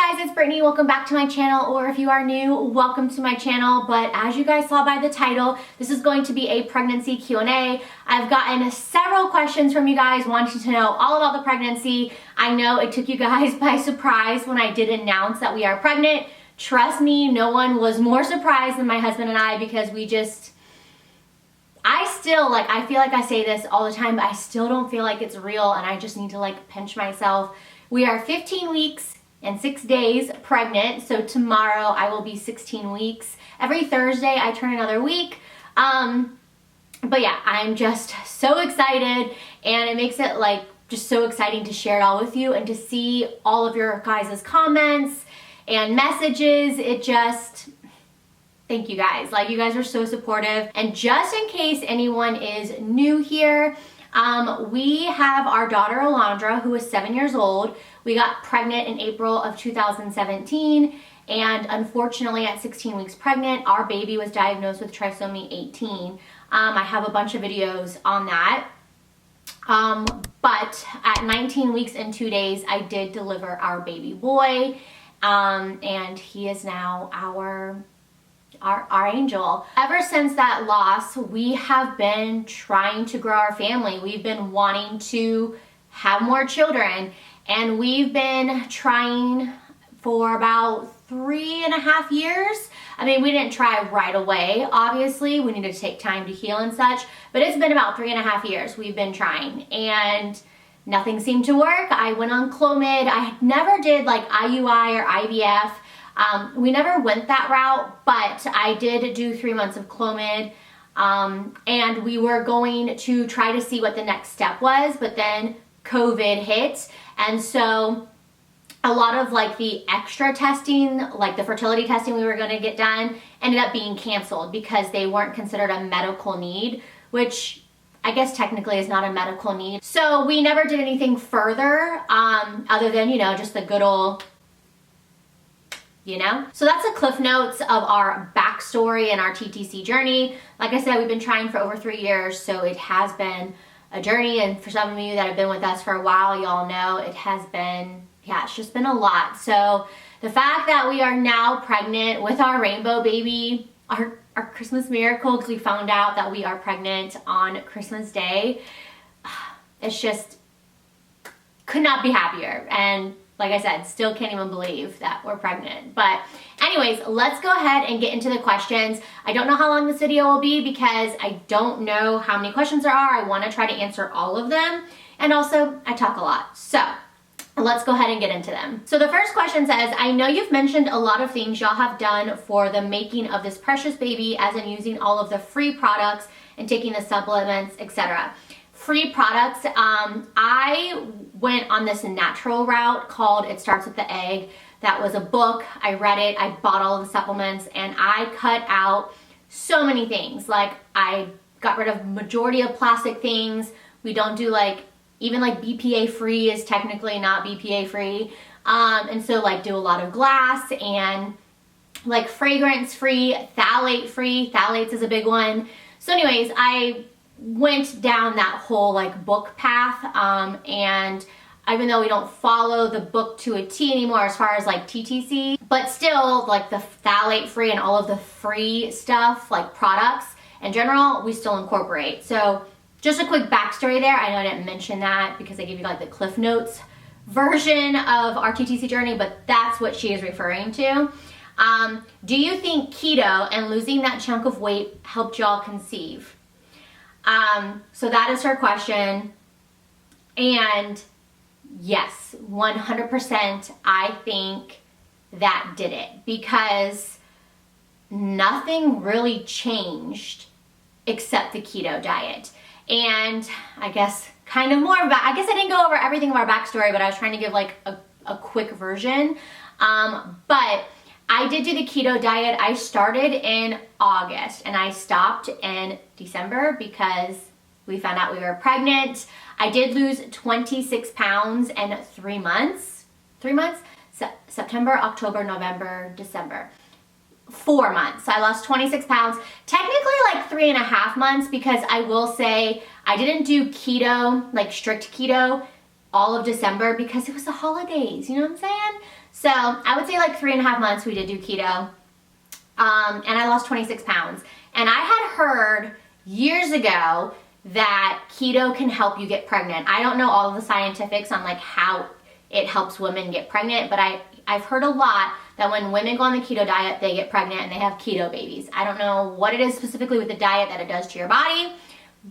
Hi guys, it's Brittany. Welcome back to my channel, or if you are new, welcome to my channel. But as you guys saw by the title, this is going to be a pregnancy Q&A. I've gotten several questions from you guys wanting to know all about the pregnancy. I know it took you guys by surprise when I did announce that we are pregnant. Trust me, no one was more surprised than my husband and I, because I feel like I say this all the time, but I still don't feel like it's real, and I just need to pinch myself. We are 15 weeks and 6 days pregnant, so tomorrow I will be 16 weeks. Every Thursday I turn another week. But yeah, I'm just so excited, and it makes it just so exciting to share it all with you and to see all of your guys' comments and messages. Thank you guys. You guys are so supportive. And just in case anyone is new here, we have our daughter Alondra, who is 7 years old. We got pregnant in April of 2017, and unfortunately at 16 weeks pregnant, our baby was diagnosed with trisomy 18. I have a bunch of videos on that. But at 19 weeks and 2 days, I did deliver our baby boy, and he is now our angel. Ever since that loss, we have been trying to grow our family. We've been wanting to have more children, and we've been trying for about 3.5 years. I mean, we didn't try right away, obviously. We needed to take time to heal and such, but it's been about 3.5 years we've been trying, and nothing seemed to work. I went on Clomid. I never did IUI or IVF. We never went that route, but I did do 3 months of Clomid, and we were going to try to see what the next step was, but then COVID hit, and so a lot of the extra testing, the fertility testing we were going to get done, ended up being canceled because they weren't considered a medical need, which I guess technically is not a medical need. So we never did anything further, other than, just the good old, So that's the cliff notes of our backstory and our TTC journey. Like I said, we've been trying for over 3 years, so it has been a journey, and for some of you that have been with us for a while, y'all know it has been, it's just been a lot. So the fact that we are now pregnant with our rainbow baby, our Christmas miracle, because we found out that we are pregnant on Christmas Day, it's just, could not be happier. And like I said, still can't even believe that we're pregnant. But anyways, let's go ahead and get into the questions. I don't know how long this video will be because I don't know how many questions there are. I want to try to answer all of them. And also, I talk a lot. So let's go ahead and get into them. So the first question says, I know you've mentioned a lot of things y'all have done for the making of this precious baby, as in using all of the free products and taking the supplements, etc. Free products, I went on this natural route called It Starts with the Egg. That was a book. I read it, I bought all of the supplements, and I cut out so many things. I got rid of majority of plastic things. We don't do even BPA free is technically not BPA free. And so do a lot of glass, and fragrance free, phthalate free. Phthalates is a big one. So anyways, I went down that whole book path, and even though we don't follow the book to a T anymore as far as TTC, but still the phthalate free and all of the free stuff, products in general, we still incorporate. So just a quick backstory there. I know I didn't mention that because I gave you the Cliff Notes version of our TTC journey, but that's what she is referring to. Do you think keto and losing that chunk of weight helped y'all conceive? So that is her question, and yes, 100% I think that did it, because nothing really changed except the keto diet. And I guess I didn't go over everything of our backstory, but I was trying to give a quick version. But I did do the keto diet. I started in August and I stopped in December because we found out we were pregnant. I did lose 26 pounds in 3 months. 3 months? September, October, November, December. 4 months. So I lost 26 pounds. Technically 3.5 months, because I will say I didn't do keto, strict keto, all of December because it was the holidays. You know what I'm saying? So I would say like 3.5 months we did do keto. And I lost 26 pounds. And I had heard years ago that keto can help you get pregnant. I don't know all of the scientifics on like how it helps women get pregnant, but I've heard a lot that when women go on the keto diet, they get pregnant and they have keto babies. I don't know what it is specifically with the diet that it does to your body,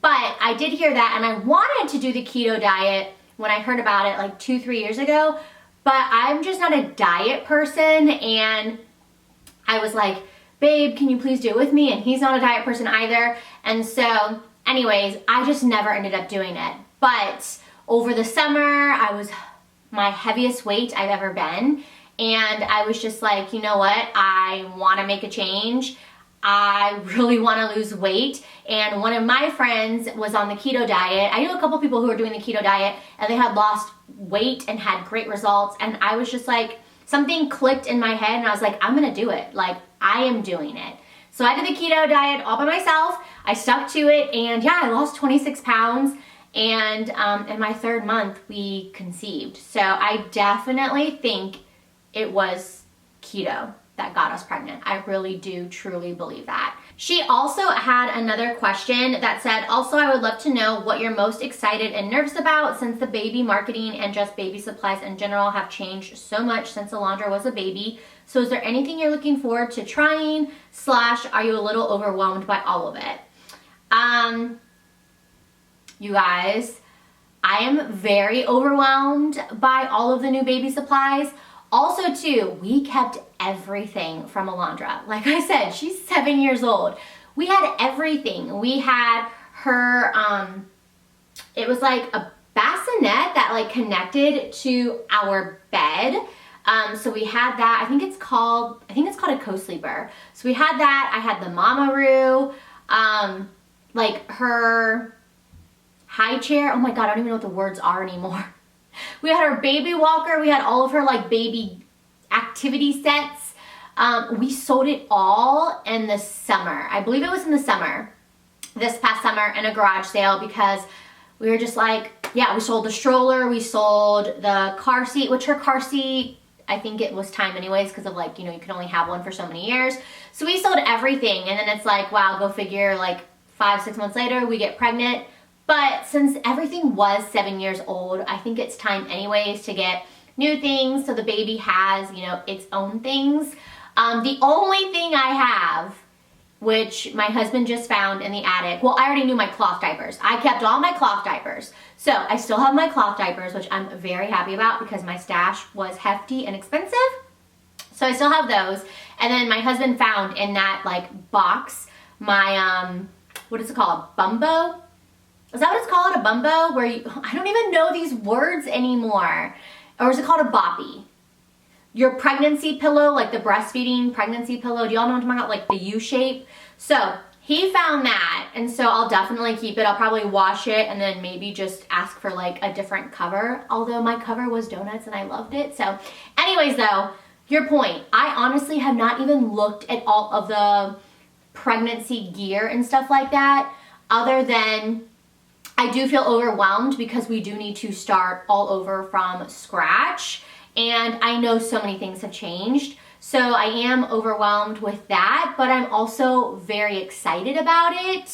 but I did hear that, and I wanted to do the keto diet when I heard about it like 2-3 years ago, but I'm just not a diet person, and I was like, babe, can you please do it with me? And he's not a diet person either. And so anyways, I just never ended up doing it. But over the summer, I was my heaviest weight I've ever been. And I was just like, you know what? I want to make a change. I really want to lose weight. And one of my friends was on the keto diet. I knew a couple people who were doing the keto diet, and they had lost weight and had great results. And I was just like, something clicked in my head, and I was like, I'm going to do it. Like, I am doing it. So I did the keto diet all by myself. I stuck to it, and yeah, I lost 26 pounds. And in my 3rd month, we conceived. So I definitely think it was keto that got us pregnant. I really do truly believe that. She also had another question that said, also, I would love to know what you're most excited and nervous about, since the baby marketing and just baby supplies in general have changed so much since Alondra was a baby. So is there anything you're looking forward to trying, / are you a little overwhelmed by all of it? You guys, I am very overwhelmed by all of the new baby supplies. Also too, we kept everything from Alondra. Like I said, she's 7 years old. We had everything. We had her, it was like a bassinet that like connected to our bed. So we had that. I think it's called a co-sleeper. So we had that. I had the Mama-Roo, like her high chair. Oh my God, I don't even know what the words are anymore. We had her baby walker. We had all of her like baby activity sets. We sold it all in the summer. I believe it was in the summer, this past summer, in a garage sale, because we were just like, yeah, we sold the stroller. We sold the car seat, which her car seat, I think it was time anyways, because of like, you know, you can only have one for so many years. So we sold everything. And then it's like, wow, go figure, like 5-6 months later, we get pregnant. But since everything was 7 years old, I think it's time anyways to get new things so the baby has, you know, its own things. The only thing I have, which my husband just found in the attic, well, I already knew my cloth diapers. I kept all my cloth diapers. So I still have my cloth diapers, which I'm very happy about because my stash was hefty and expensive. So I still have those. And then my husband found in that like box my, what is it called? Bumbo? Is that what it's called? A Bumbo? Where you, I don't even know these words anymore. Or is it called a boppy? Your pregnancy pillow, like the breastfeeding pregnancy pillow. Do y'all know what I'm talking about? Like the U shape. So he found that, and so I'll definitely keep it. I'll probably wash it and then maybe just ask for like a different cover. Although my cover was donuts and I loved it. So anyways though, your point. I honestly have not even looked at all of the pregnancy gear and stuff like that, other than I do feel overwhelmed because we do need to start all over from scratch. And I know so many things have changed. So I am overwhelmed with that, but I'm also very excited about it.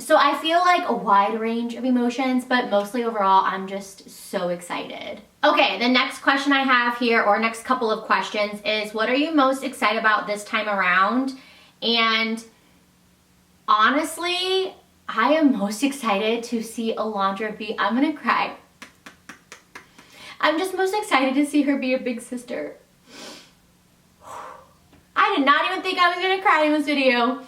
So I feel like a wide range of emotions, but mostly overall, I'm just so excited. Okay, the next question I have here, or next couple of questions, is what are you most excited about this time around? And honestly, I am most excited to see Alondra be, I'm gonna cry. I'm just most excited to see her be a big sister. I did not even think I was gonna cry in this video.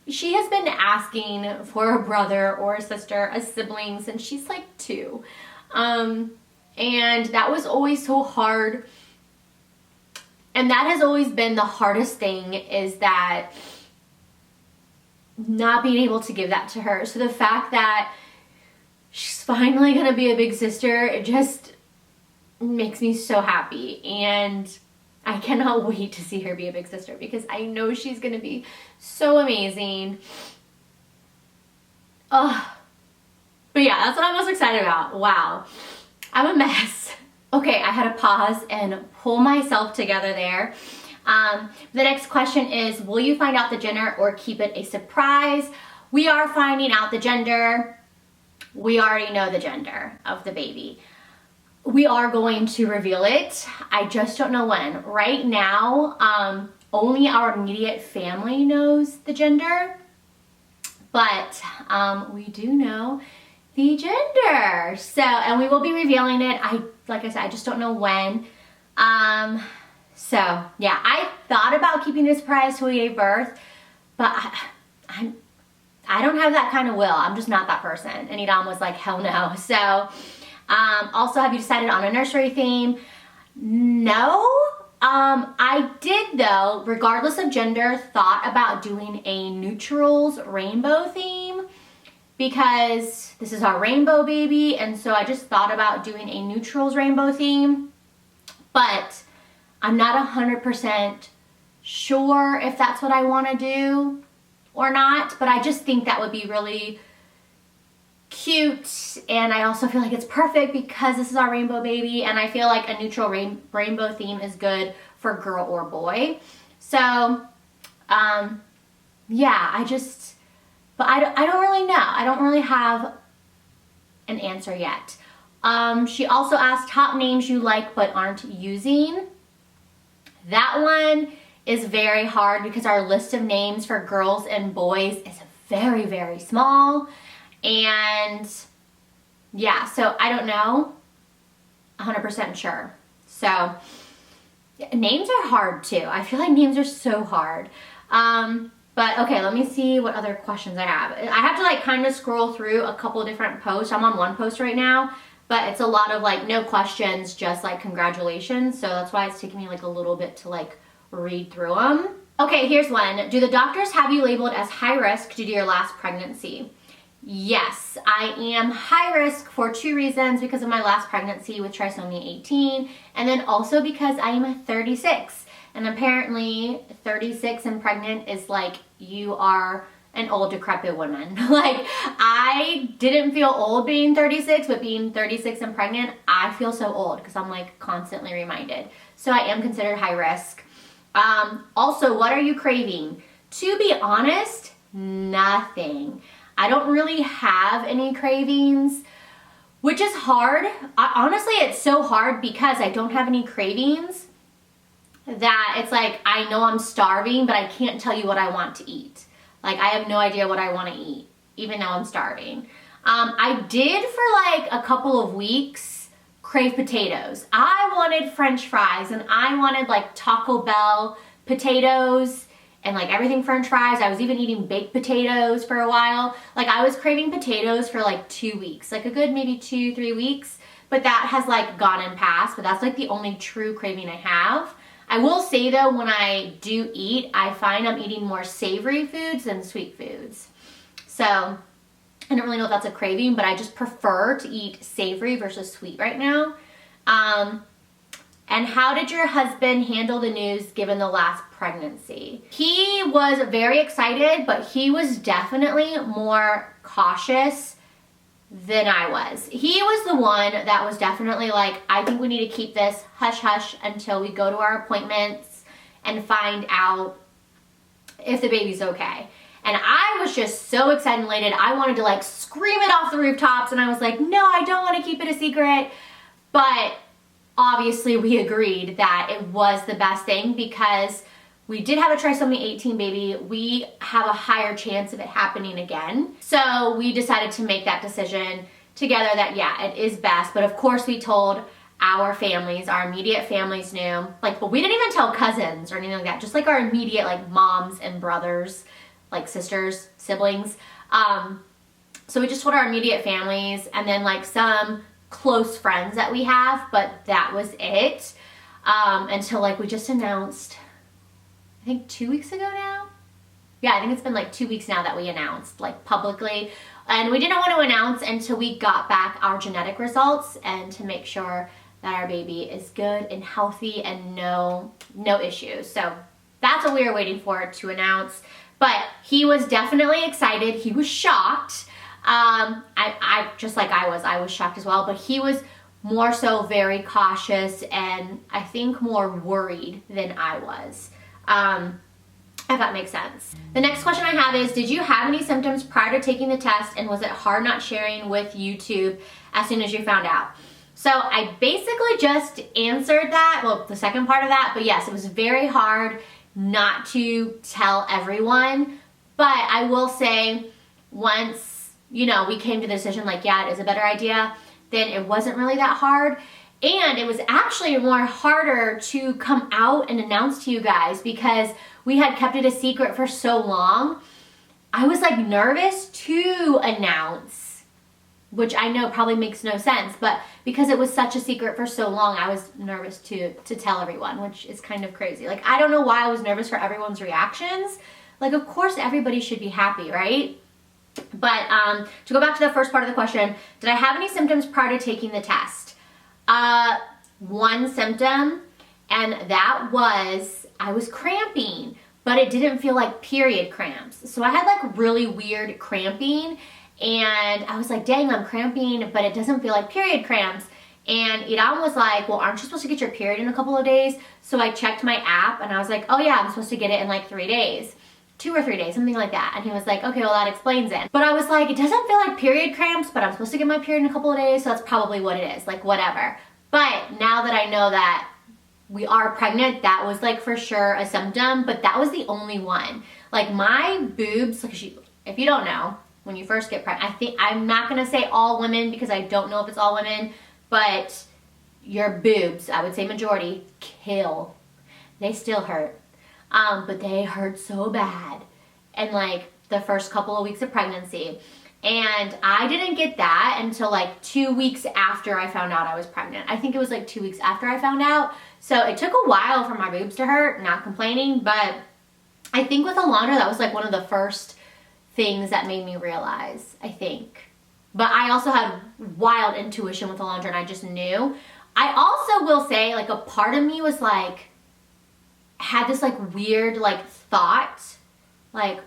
She has been asking for a brother or a sister, a sibling, since she's like 2. And that was always so hard. And that has always been the hardest thing, is that not being able to give that to her. So the fact that she's finally gonna be a big sister, it just makes me so happy. And I cannot wait to see her be a big sister because I know she's gonna be so amazing. Oh, but yeah, that's what I'm most excited about. Wow, I'm a mess. Okay, I had to pause and pull myself together there. The next question is, will you find out the gender or keep it a surprise? We are finding out the gender. We already know the gender of the baby. We are going to reveal it. I just don't know when. Right now, only our immediate family knows the gender, but we do know the gender. So, and we will be revealing it. Like I said, I just don't know when. So yeah, I thought about keeping it a surprise till we gave birth, but I don't have that kind of will. I'm just not that person. And Edom was like, hell no. So, also, have you decided on a nursery theme? No. I did though, regardless of gender, thought about doing a neutrals rainbow theme because this is our rainbow baby. And so I just thought about doing a neutrals rainbow theme, but I'm not 100% sure if that's what I want to do or not, but I just think that would be really cute, and I also feel like it's perfect because this is our rainbow baby, and I feel like a neutral rainbow theme is good for girl or boy. So yeah, but I don't really know. I don't really have an answer yet. She also asked top names you like but aren't using. That one is very hard because our list of names for girls and boys is very, very small. And yeah, so I don't know 100% sure. So names are hard too. I feel like names are so hard. But okay, let me see what other questions I have. I have to like kind of scroll through a couple different posts. I'm on one post right now, but it's a lot of like no questions, just like congratulations. So that's why it's taking me like a little bit to like read through them. Okay, here's one. Do the doctors have you labeled as high risk due to your last pregnancy? Yes, I am high risk for 2 reasons, because of my last pregnancy with trisomy 18, and then also because I am 36. And apparently 36 and pregnant is like you are an old decrepit woman. Like, I didn't feel old being 36, but being 36 and pregnant, I feel so old because I'm like constantly reminded. So I am considered high risk. Also, what are you craving? To be honest, nothing. I don't really have any cravings, which is hard. Honestly, it's so hard because I don't have any cravings that it's like I know I'm starving, but I can't tell you what I want to eat. Like, I have no idea what I want to eat, even though I'm starving. I did for like a couple of weeks crave potatoes. I wanted French fries, and I wanted like Taco Bell potatoes and like everything French fries. I was even eating baked potatoes for a while. Like, I was craving potatoes for like 2 weeks, like a good maybe 2-3 weeks, but that has like gone and passed. But that's like the only true craving I have. I will say though, when I do eat, I find I'm eating more savory foods than sweet foods. So I don't really know if that's a craving, but I just prefer to eat savory versus sweet right now. And how did your husband handle the news given the last pregnancy? He was very excited, but he was definitely more cautious than I was. He was the one that was definitely like, I think we need to keep this hush hush until we go to our appointments and find out if the baby's okay. And I was just so excited and elated. I wanted to like scream it off the rooftops, and I was like, no, I don't want to keep it a secret. But obviously we agreed that it was the best thing because we did have a trisomy 18 baby. We have a higher chance of it happening again. So we decided to make that decision together that, yeah, it is best. But of course we told our families, our immediate families knew. Like, but we didn't even tell cousins or anything like that. Just like our immediate like moms and brothers, like sisters, siblings. So we just told our immediate families and then like some close friends that we have, but that was it. Until like we just announced, I think 2 weeks ago now. Yeah, I think it's been like 2 weeks now that we announced like publicly. And we didn't want to announce until we got back our genetic results and to make sure that our baby is good and healthy and no issues. So that's what we were waiting for to announce. But he was definitely excited. He was shocked. I just like I was shocked as well, but he was more so very cautious and I think more worried than I was. If that makes sense. The next question I have is, did you have any symptoms prior to taking the test, and was it hard not sharing with YouTube as soon as you found out? So I basically just answered that, well, the second part of that, but yes, it was very hard not to tell everyone. But I will say, once, you know, we came to the decision like, yeah, it is a better idea, then it wasn't really that hard. And it was actually more harder to come out and announce to you guys because we had kept it a secret for so long. I was like nervous to announce, which I know probably makes no sense, but because it was such a secret for so long, I was nervous to tell everyone, which is kind of crazy. Like, I don't know why I was nervous for everyone's reactions. Like, of course everybody should be happy, right? But to go back to the first part of the question, did I have any symptoms prior to taking the test? One symptom, and that was I was cramping, but it didn't feel like period cramps. So I had like really weird cramping, and I was like, dang, I'm cramping, but it doesn't feel like period cramps. And Iram was like, well, aren't you supposed to get your period in a couple of days? So I checked my app, and I was like, oh yeah, I'm supposed to get it in like 3 days. 2 or 3 days, something like that. And he was like, okay, well, that explains it. But I was like, it doesn't feel like period cramps, but I'm supposed to get my period in a couple of days, so that's probably what it is, like whatever. But now that I know that we are pregnant, that was like for sure a symptom, but that was the only one. Like my boobs, like if you don't know, when you first get pregnant, I'm not gonna say all women because I don't know if it's all women, but your boobs, I would say majority, kill. They still hurt. But they hurt so bad in like the first couple of weeks of pregnancy. And I didn't get that until like 2 weeks after I found out I was pregnant. I think it was like 2 weeks after I found out. So it took a while for my boobs to hurt, not complaining, but I think with Alondra, that was like one of the first things that made me realize, I think. But I also had wild intuition with Alondra, and I just knew. I also will say, like, a part of me was like, had this like weird like thought, like,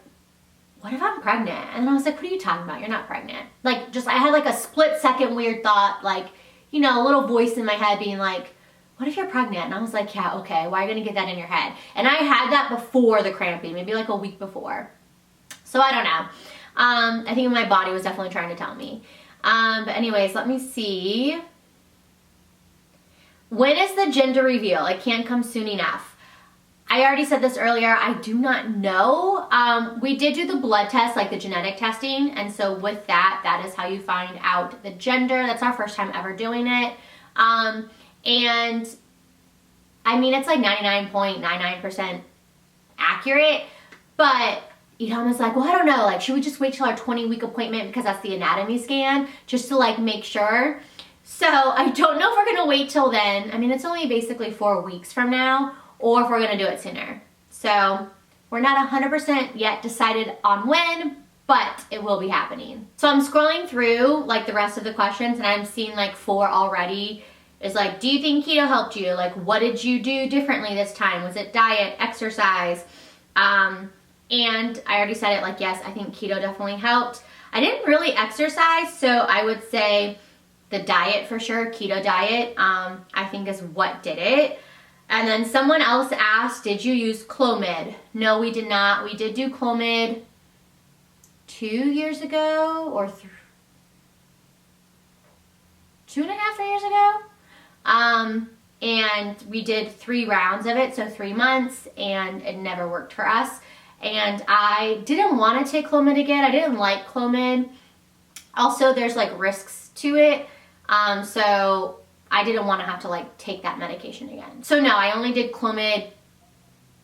what if I'm pregnant? And I was like, what are you talking about? You're not pregnant. Like, just, I had like a split second weird thought, like, you know, a little voice in my head being like, what if you're pregnant? And I was like, yeah, okay, why are you gonna get that in your head? And I had that before the cramping, maybe like a week before. So I don't know. I think my body was definitely trying to tell me. But anyways, let me see. When is the gender reveal? It can't come soon enough. I already said this earlier, I do not know. We did do the blood test, like the genetic testing, and so with that, that is how you find out the gender. That's our first time ever doing it. And I mean, it's like 99.99% accurate, but Edom was like, well, I don't know, like, should we just wait till our 20-week appointment because that's the anatomy scan, just to like make sure? So I don't know if we're gonna wait till then. I mean, it's only basically 4 weeks from now, or if we're gonna do it sooner. So we're not 100% yet decided on when, but it will be happening. So I'm scrolling through like the rest of the questions, and I'm seeing like 4 already. It's like, do you think keto helped you? Like, what did you do differently this time? Was it diet, exercise? And I already said it, like, yes, I think keto definitely helped. I didn't really exercise, so I would say the diet for sure, keto diet, I think is what did it. And then someone else asked, did you use Clomid? No, we did not. We did do Clomid 2 years ago, or 2.5 years ago. And we did 3 rounds of it, so 3 months, and it never worked for us. And I didn't want to take Clomid again. I didn't like Clomid. Also, there's like risks to it. So I didn't want to have to like take that medication again. So no, I only did Clomid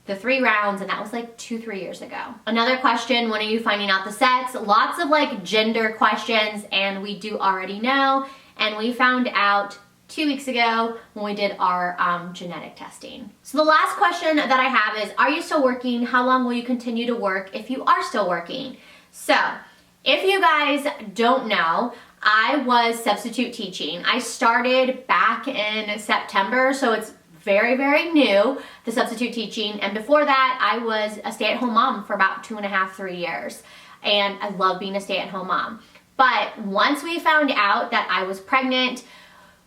the 3 rounds, and that was like 2-3 years ago. Another question, when are you finding out the sex? Lots of like gender questions, and we do already know. And we found out 2 weeks ago when we did our genetic testing. So the last question that I have is, are you still working? How long will you continue to work if you are still working? So if you guys don't know, I was substitute teaching. I started back in September, so it's very, very new, the substitute teaching. And before that, I was a stay-at-home mom for about 2.5, 3 years. And I love being a stay-at-home mom. But once we found out that I was pregnant,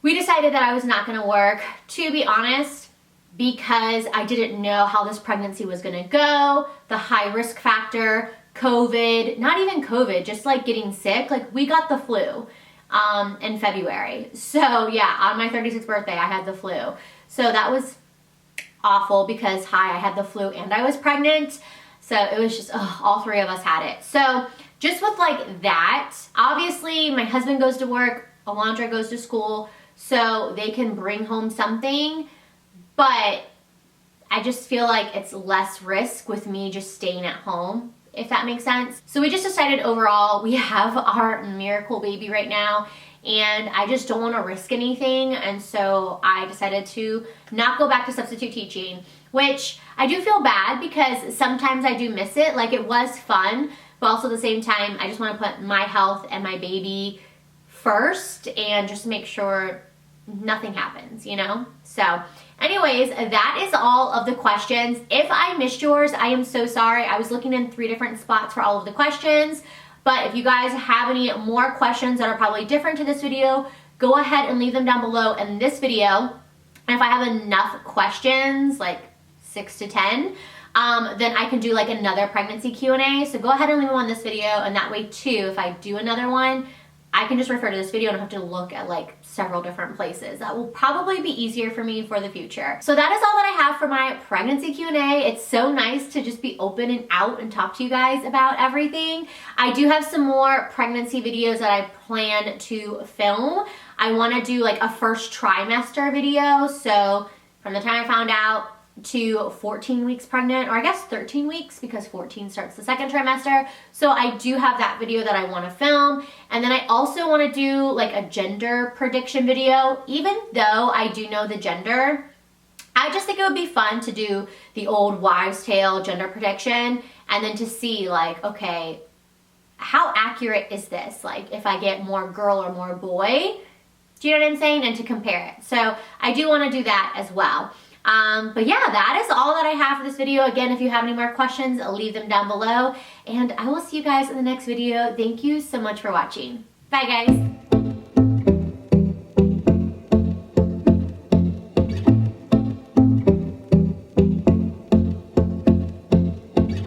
we decided that I was not gonna work, to be honest, because I didn't know how this pregnancy was gonna go, the high risk factor, COVID, not even COVID, just like getting sick. Like we got the flu in February. So yeah, on my 36th birthday, I had the flu. So that was awful because I had the flu and I was pregnant. So it was just, all three of us had it. So just with like that, obviously my husband goes to work, Alondra goes to school, so they can bring home something, but I just feel like it's less risk with me just staying at home, if that makes sense. So we just decided overall, we have our miracle baby right now, and I just don't want to risk anything, and so I decided to not go back to substitute teaching, which I do feel bad because sometimes I do miss it. Like it was fun, but also at the same time, I just want to put my health and my baby first and just make sure nothing happens, you know? So anyways, that is all of the questions. If I missed yours, I am so sorry. I was looking in 3 different spots for all of the questions, but if you guys have any more questions that are probably different to this video, go ahead and leave them down below in this video. And if I have enough questions, like 6 to 10, then I can do like another pregnancy Q&A. So go ahead and leave them on this video, and that way too, if I do another one, I can just refer to this video and have to look at like several different places. That will probably be easier for me for the future. So that is all that I have for my pregnancy Q&A. It's so nice to just be open and out and talk to you guys about everything. I do have some more pregnancy videos that I plan to film. I want to do like a first trimester video. So from the time I found out to 14 weeks pregnant, or I guess 13 weeks because 14 starts the second trimester. So I do have that video that I want to film. And then I also want to do like a gender prediction video. Even though I do know the gender, I just think it would be fun to do the old wives' tale gender prediction and then to see like, okay, how accurate is this? Like if I get more girl or more boy, do you know what I'm saying? And to compare it. So I do want to do that as well. But yeah, that is all that I have for this video. Again, if you have any more questions, leave them down below, and I will see you guys in the next video. Thank you so much for watching. Bye guys.